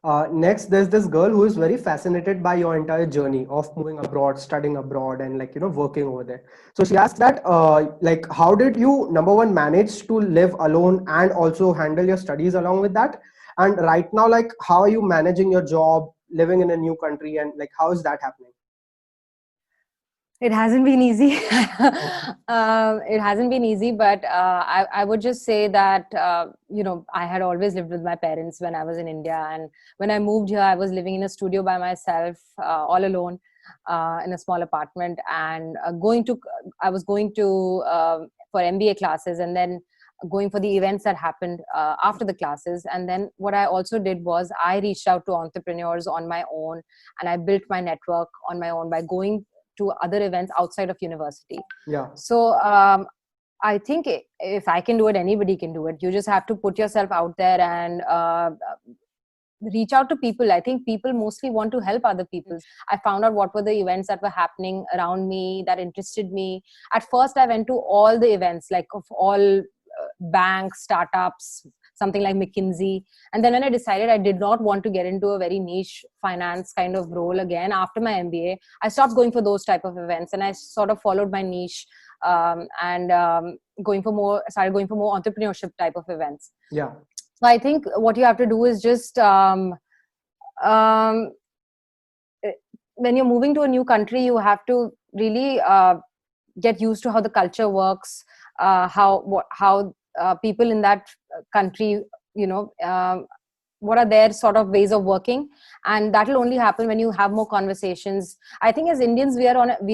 Next, there's this girl who is very fascinated by your entire journey of moving abroad, studying abroad, and like working over there. So she asks that, like, how did you, number one, manage to live alone and also handle your studies along with that? And right now, like, how are you managing your job, living in a new country, and like, how is that happening? It hasn't been easy. Okay. It hasn't been easy, but I would just say that, I had always lived with my parents when I was in India. And when I moved here, I was living in a studio by myself, all alone, in a small apartment. And I was going to, for MBA classes, and then going for the events that happened after the classes. And then what I also did was I reached out to entrepreneurs on my own, and I built my network on my own by going to other events outside of university. Yeah. So I think if I can do it, anybody can do it. You just have to put yourself out there and reach out to people. I think people mostly want to help other people. I found out what were the events that were happening around me that interested me. At first, I went to all the events, like of all banks, startups, something like McKinsey. And then when I decided I did not want to get into a very niche finance kind of role again after my MBA, I stopped going for those type of events, and I sort of followed my niche, and started going for more entrepreneurship type of events. Yeah. So I think what you have to do is just, um, when you're moving to a new country, you have to really get used to how the culture works, how people in that country, what are their sort of ways of working. And that will only happen when you have more conversations. I think as Indians, we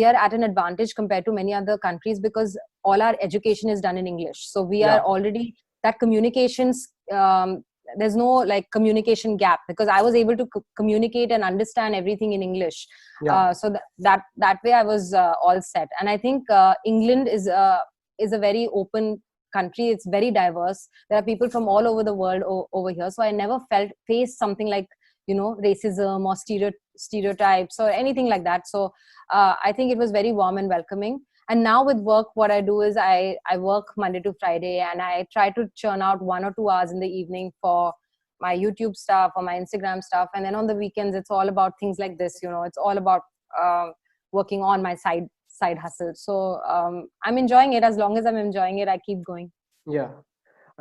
are at an advantage compared to many other countries, because all our education is done in English. So we are Yeah. already that communications, there's no like communication gap, because I was able to communicate and understand everything in English. Yeah. So that way I was all set. And I think England is a very open country. It's very diverse. There are people from all over the world over here. So I never faced something like, racism or stereotypes or anything like that. So I think it was very warm and welcoming. And now with work, what I do is I work Monday to Friday, and I try to churn out 1 or 2 hours in the evening for my YouTube stuff or my Instagram stuff. And then on the weekends, it's all about things like this. It's all about working on my side hustle. So I'm enjoying it. As long as I'm enjoying it, I keep going. Yeah.